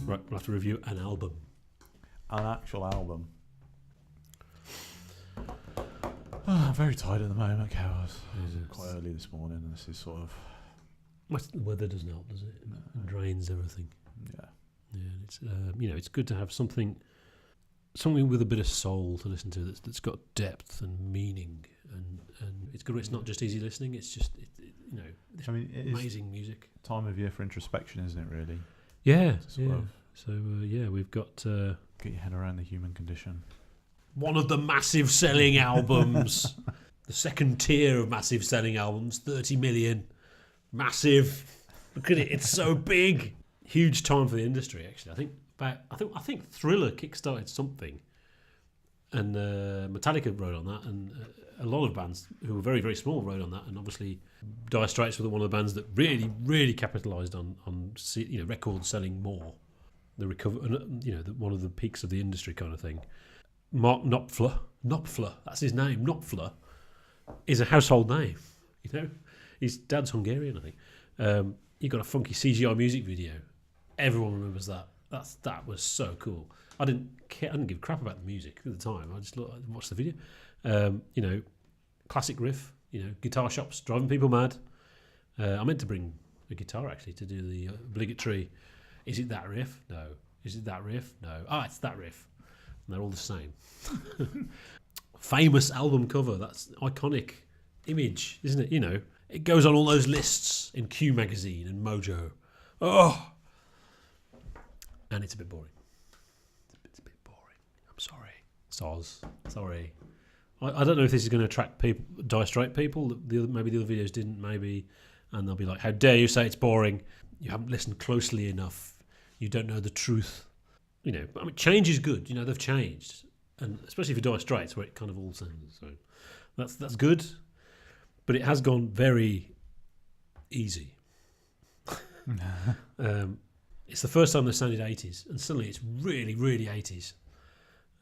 Right, we'll have to review an album. An actual album. I'm very tired at the moment, Cows. Quite early this morning, and this is sort of... The weather doesn't help, does it? No. It drains everything. Yeah. Yeah, it's it's good to have something with a bit of soul to listen to that's got depth and meaning, and it's good. It's not just easy listening. It's just it's amazing music. Time of year for introspection, isn't it? Really. Yeah. Yeah. So we've got get your head around the human condition. One of the massive selling albums, the second tier of massive selling albums, 30 million, massive. Look at it, it's so big. Huge time for the industry, actually. I think Thriller kickstarted something, and Metallica rode on that, and a lot of bands who were very, very small rode on that, and obviously Dire Straits were one of the bands that really, really capitalised on records selling more. The one of the peaks of the industry kind of thing. Mark Knopfler, that's his name. Knopfler is a household name. His dad's Hungarian, I think. He got a funky CGI music video. Everyone remembers that. That was so cool. I didn't give a crap about the music at the time. I just watched the video. Classic riff. Guitar shops driving people mad. I meant to bring a guitar actually to do the obligatory. Is it that riff? No. Is it that riff? No. It's that riff. And they're all the same. Famous album cover. That's iconic image, isn't it? It goes on all those lists in Q magazine and Mojo. Oh, and it's a bit boring. It's a bit boring. I'm sorry, Soz. Sorry. I don't know if this is going to attract people, Dire Straits people. Maybe the other videos didn't. Maybe, and they'll be like, "How dare you say it's boring? You haven't listened closely enough. You don't know the truth." Change is good. They've changed, and especially for Dire Straits, where it kind of all sounds. So that's good, but it has gone very easy. It's the first time they sounded 80s, and suddenly it's really, really 80s.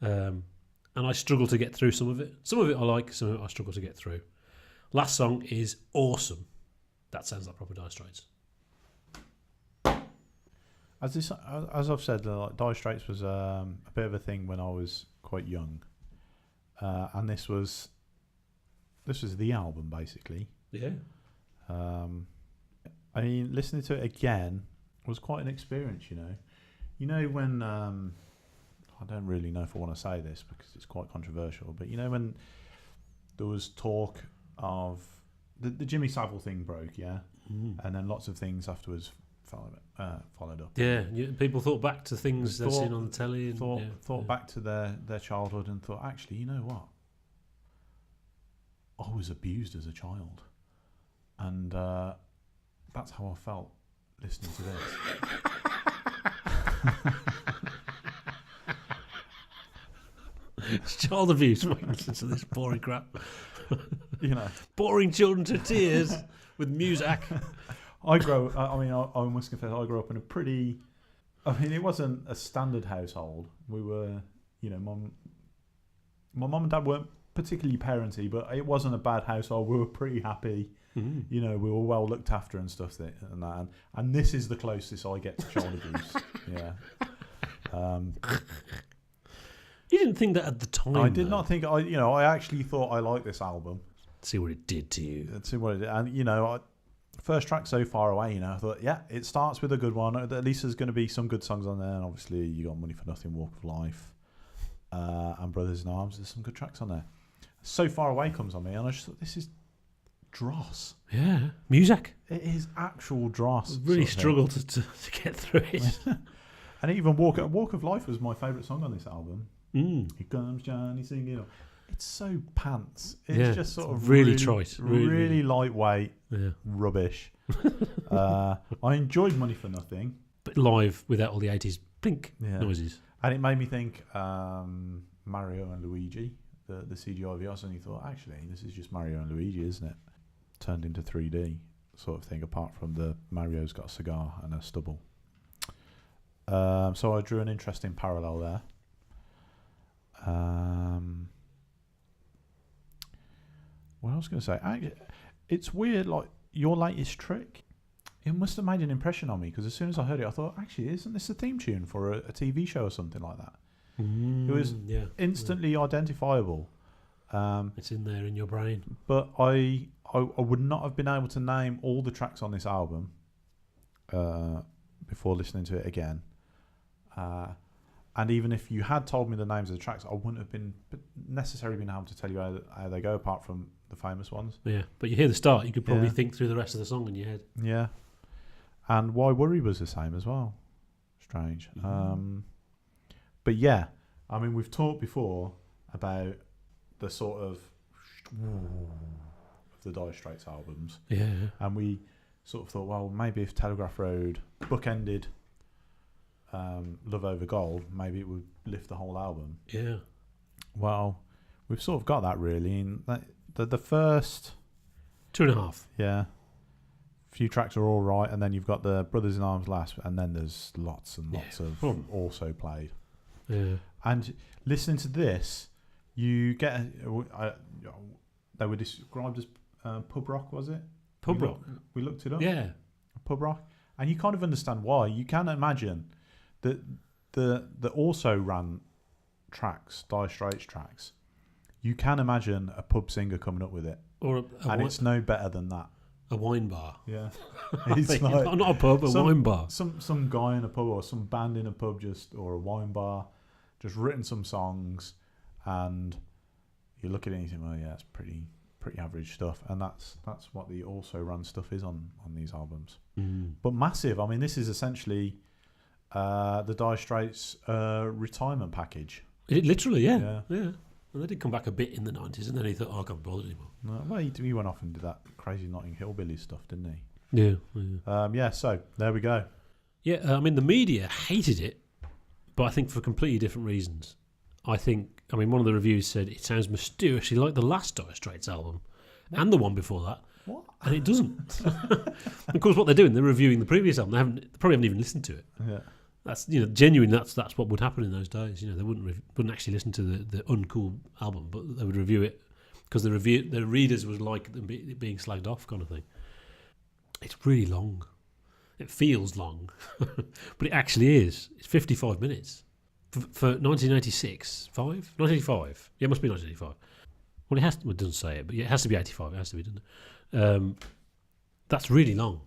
And I struggle to get through some of it. Some of it I like, some of it I struggle to get through. Last song is awesome. That sounds like proper Dire Straits. As I've said, Dire Straits was a bit of a thing when I was quite young, and this was the album basically. Yeah. Listening to it again was quite an experience. When I don't really know if I want to say this because it's quite controversial, but when there was talk of the Jimmy Savile thing broke, and then lots of things afterwards followed up. Yeah, people thought back to things they've seen on the telly. And, thought back to their childhood and thought, actually, you know what? I was abused as a child. And that's how I felt listening to this. It's child abuse. Listen to this boring crap. Boring children to tears with music. I must confess, I grew up in a pretty... it wasn't a standard household. We were, my mum and dad weren't particularly parenty, but it wasn't a bad household. We were pretty happy. Mm-hmm. We were well looked after and stuff and this is the closest I get to child abuse. Yeah. You didn't think that at the time. I did not think. I actually thought I liked this album. See what it did to you. See what it did, and first track, So Far Away. I thought, yeah, it starts with a good one. At least there's going to be some good songs on there. And obviously, you got Money for Nothing, Walk of Life, and Brothers in Arms. There's some good tracks on there. So Far Away comes on me, and I just thought, this is dross. Yeah, music. It is actual dross. I really struggled to get through it. And even Walk of Life was my favourite song on this album. Here comes Johnny singing. It's so pants. It's just sort of really trite, really lightweight, yeah. Rubbish. I enjoyed Money for Nothing, but live without all the 80s blink noises. And it made me think Mario and Luigi, the CGI videos, and you thought, actually, this is just Mario and Luigi, isn't it? Turned into 3D sort of thing, apart from the Mario's got a cigar and a stubble. So I drew an interesting parallel there. What I was going to say, it's weird. Like your latest trick, it must have made an impression on me, because as soon as I heard it, I thought, actually, isn't this a theme tune for a TV show or something like that? It was instantly identifiable. It's in there in your brain. But I would not have been able to name all the tracks on this album before listening to it again. And even if you had told me the names of the tracks, I wouldn't have necessarily been able to tell you how they go, apart from the famous ones. Yeah, but you hear the start, you could probably think through the rest of the song in your head. Yeah. And Why Worry was the same as well. Strange. But yeah, I mean, we've talked before about the sort of the Dire Straits albums. Yeah. And we sort of thought, well, maybe if Telegraph Road bookended Love Over Gold, maybe it would lift the whole album. Yeah. Well, we've sort of got that, really. In the first 2.5. Yeah. Few tracks are all right, and then you've got the Brothers in Arms last, and then there's lots and lots of also played. Yeah. And listening to this, you get they were described as pub rock, was it? Pub rock. We looked it up. Yeah. Pub rock, and you kind of understand why. You can imagine that the also ran tracks, Dire Straits tracks. You can imagine a pub singer coming up with it, and it's no better than that. A wine bar. Yeah. It's like not a pub, a wine bar. Some guy in a pub, or some band in a pub, or a wine bar, just written some songs, and you look at it and you think, well, yeah, it's pretty average stuff, and that's what the also run stuff is on these albums. But massive. I mean, this is essentially the Dire Straits retirement package. It literally, yeah. And they did come back a bit in the 90s, and then he thought, I can't be bothered anymore. No, well, he went off and did that crazy Notting Hillbilly stuff, didn't he? Yeah. So there we go. Yeah, I mean, the media hated it, but I think for completely different reasons. I mean, one of the reviews said it sounds mysteriously like the last Dire Straits album, and the one before that. What? And it doesn't. Of course, what they're doing, they're reviewing the previous album. They probably haven't even listened to it. Yeah. That's genuinely that's what would happen in those days. They wouldn't actually listen to the uncool album, but they would review it because the readers would like them being slagged off, kind of thing. It's really long. It feels long, but it actually is. It's 55 minutes for 1986. 1985. Yeah, it must be 1985. Well, it doesn't say it, but it has to be 85. It has to be, doesn't it? That's really long.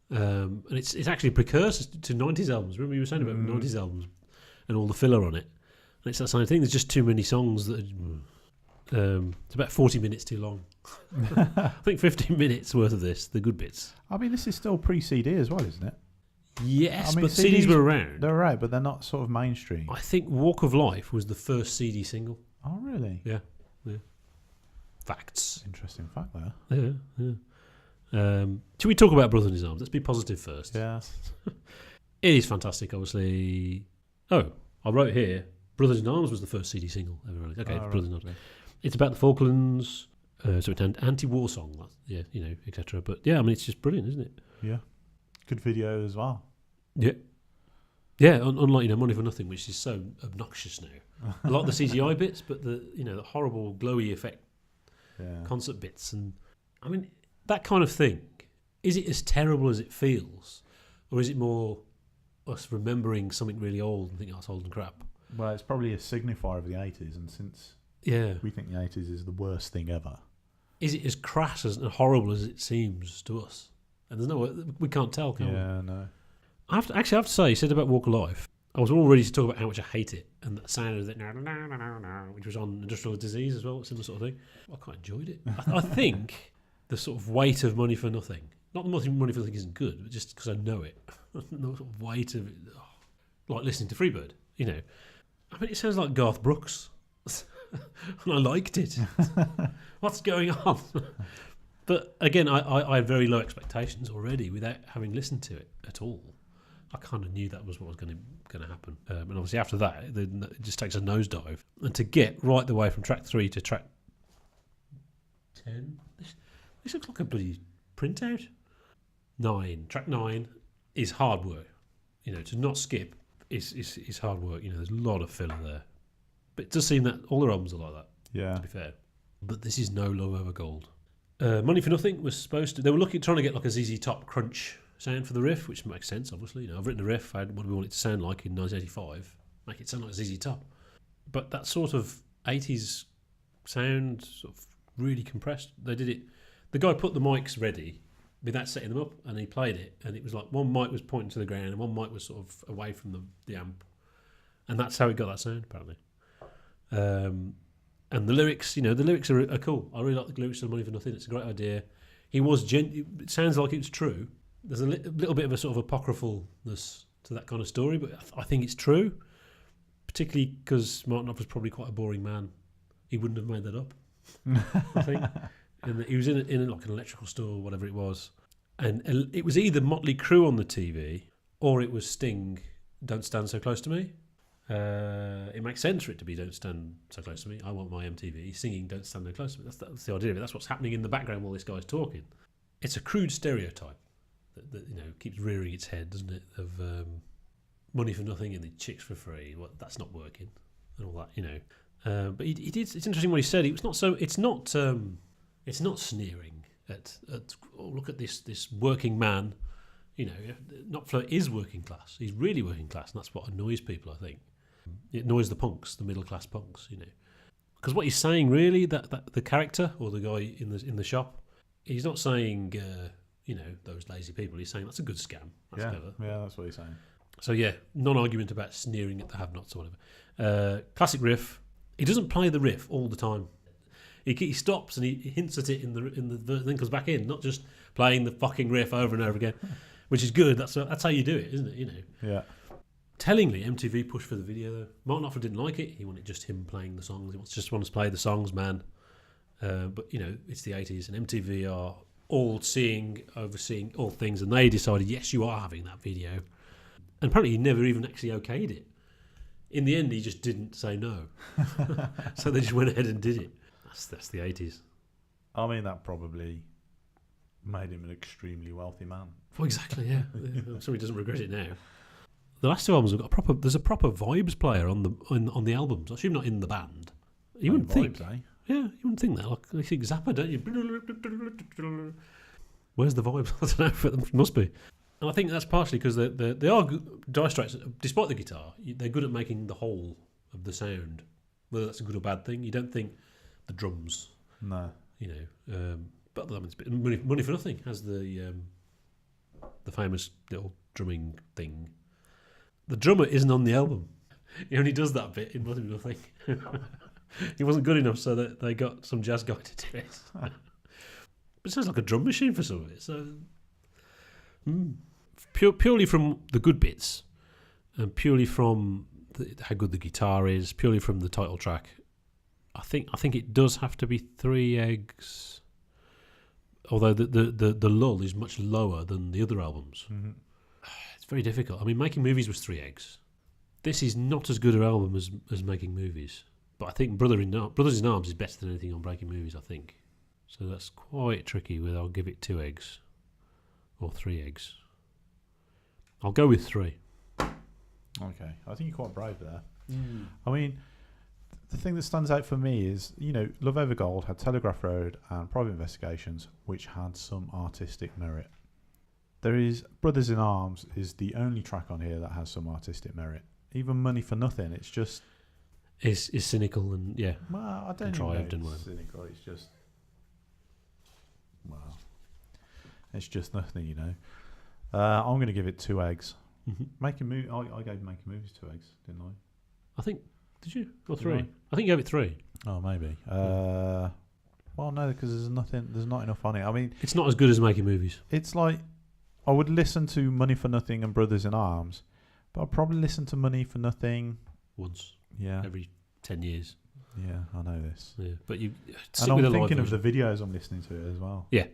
And it's actually a precursor to 90s albums. Remember you were saying about 90s albums and all the filler on it? And it's that same thing. There's just too many songs that it's about 40 minutes too long. I think 15 minutes worth of this, the good bits. I mean, this is still pre-CD as well, isn't it? Yes, I mean, but CDs were around. They're around, but they're not sort of mainstream. I think Walk of Life was the first CD single. Oh, really? Yeah. Facts. Interesting fact there. Yeah. Should we talk about Brothers in Arms? Let's be positive first. Yeah. It is fantastic, obviously. Oh, I wrote here, Brothers in Arms was the first CD single ever released. Okay, Brothers in Arms. Right. It's about the Falklands, so it's an anti-war song, etc. But yeah, I mean, it's just brilliant, isn't it? Yeah. Good video as well. Yeah. Yeah, unlike, Money for Nothing, which is so obnoxious now. I like the CGI bits, but the horrible glowy effect concert bits. And I mean, that kind of thing, is it as terrible as it feels? Or is it more us remembering something really old and thinking, oh, it's old and crap? Well, it's probably a signifier of the 80s, and since we think the 80s is the worst thing ever. Is it as crass and horrible as it seems to us? And we can't tell, can we? Yeah, no. I have to say, you said about Walk of Life, I was all ready to talk about how much I hate it, and the sound of it, which was on Industrial Disease as well, similar sort of thing. I quite enjoyed it. I think the sort of weight of Money for Nothing, not that Money for Nothing isn't good, but just because I know it, the sort of weight of it, like listening to Freebird, I mean, it sounds like Garth Brooks, and I liked it. What's going on? But again, I had very low expectations already without having listened to it at all. I kind of knew that was what was going to happen. And obviously after that, it just takes a nosedive. And to get right the way from track 3 to track 10, this looks like a bloody printout. 9. Track 9 is hard work. To not skip is hard work. There's a lot of filler there. But it does seem that all their albums are like that, to be fair. But this is no Love Over Gold. Money for Nothing was supposed to. They were trying to get like a ZZ Top crunch sound for the riff, which makes sense, obviously. I've written a riff. What do we want it to sound like in 1985? Make it sound like ZZ Top. But that sort of 80s sound, sort of really compressed. They did it. The guy put the mics ready without setting them up, and he played it, and it was like one mic was pointing to the ground and one mic was sort of away from the amp, and that's how it got that sound, apparently. And the lyrics, the lyrics are cool. I really like the lyrics of Money for Nothing. It's a great idea. It sounds like it's true. There's a little bit of a sort of apocryphalness to that kind of story, but I think it's true, particularly because Martin Knopfler's probably quite a boring man. He wouldn't have made that up, I think. And he was in like an electrical store or whatever it was, and it was either Motley Crue on the TV or it was Sting, Don't Stand So Close to Me. It makes sense for it to be Don't Stand So Close to Me. I want my MTV singing Don't Stand So Close to Me. That's the idea of it. That's what's happening in the background while this guy's talking. It's a crude stereotype that keeps rearing its head, doesn't it? Of money for nothing and the chicks for free. Well, that's not working and all that, But he did. It's interesting what he said. It's not sneering at look at this working man. Knopfler is working class. He's really working class, and that's what annoys people, I think. It annoys the punks, the middle class punks, because what he's saying really, that the character or the guy in the shop, he's not saying those lazy people. He's saying that's a good scam. That's clever. Yeah, that's what he's saying. So yeah, non-argument about sneering at the have-nots or whatever. Classic riff. He doesn't play the riff all the time. He stops and he hints at it in the then comes back in, not just playing the fucking riff over and over again, which is good. That's how you do it, isn't it? Yeah. Tellingly, MTV pushed for the video though. Martin Knopfler didn't like it. He wanted just him playing the songs. He just wants to play the songs, man. But it's the 80s, and MTV are all overseeing all things, and they decided, yes, you are having that video. And apparently, he never even actually okayed it. In the end, he just didn't say no. So they just went ahead and did it. That's the 80s. I mean, that probably made him an extremely wealthy man. Oh, exactly, yeah. I'm sure he doesn't regret it now. The last two albums have got there's a proper vibes player on the albums. I assume not in the band. You wouldn't think. Vibes, eh? Yeah, you wouldn't think that. Like, you think Zappa, don't you? Where's the vibes? I don't know, but it must be. And I think that's partially because they are Dire Straits, despite the guitar, they're good at making the whole of the sound. Whether that's a good or bad thing, you don't think the drums. No. But it's a bit Money for Nothing has the famous little drumming thing. The drummer isn't on the album. He only does that bit in Money for Nothing. He wasn't good enough, so that they got some jazz guy to do it. But it sounds like a drum machine for some of it. So purely from the good bits, and purely from how good the guitar is, purely from the title track, I think it does have to be 3 eggs. Although the lull is much lower than the other albums. Mm-hmm. It's very difficult. I mean, Making Movies was 3 eggs. This is not as good an album as Making Movies. But I think Brothers in Arms is better than anything on Making Movies, I think. So that's quite tricky. I'll give it 2 eggs. Or 3 eggs. I'll go with 3. Okay. I think you're quite brave there. I mean, the thing that stands out for me is, Love Over Gold had Telegraph Road and Private Investigations, which had some artistic merit. There is Brothers in Arms is the only track on here that has some artistic merit. Even Money for Nothing, it's just... Is cynical and, yeah, well, I don't contrived know and cynical. It's just... Well, it's just nothing, I'm going to give it 2 eggs. Mm-hmm. I gave Making Movies 2 eggs, didn't I? I think... Did you? Or 3? Did I think you gave it 3. Oh, maybe. Well, no, because there's not enough on it. I mean... It's not as good as Making Movies. It's like... I would listen to Money for Nothing and Brothers in Arms, but I'd probably listen to Money for Nothing... Once. Yeah. Every 10 years. Yeah, I know this. Yeah, but you... And I'm thinking of the videos I'm listening to it as well. Yeah.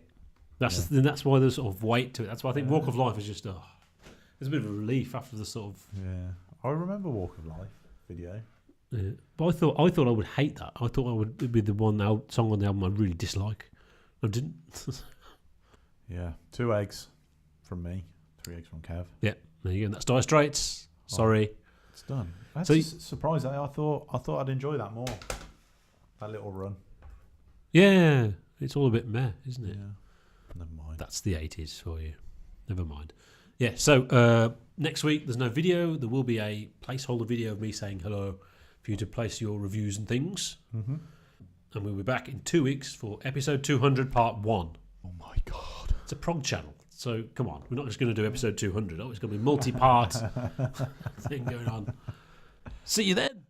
That's why there's sort of weight to it. That's why I think Walk of Life is just... there's a bit of a relief after the sort of... Yeah. I remember Walk of Life video. Yeah. But I thought I would hate that. I thought it'd be the song on the album I really dislike. I didn't. Yeah. 2 eggs from me. 3 eggs from Kev. Yeah. There you go. And that's Dire Straits. Sorry. It's done. That's surprising. I thought I'd enjoy that more. That little run. Yeah. It's all a bit meh, isn't it? Yeah. Never mind. That's the 80s for you. Never mind. Yeah, so next week there's no video. There will be a placeholder video of me saying hello for you to place your reviews and things. Mm-hmm. And we'll be back in 2 weeks for episode 200, part 1. Oh my God. It's a prog channel. So come on, we're not just going to do episode 200. Oh, it's going to be multi-part thing going on. See you then.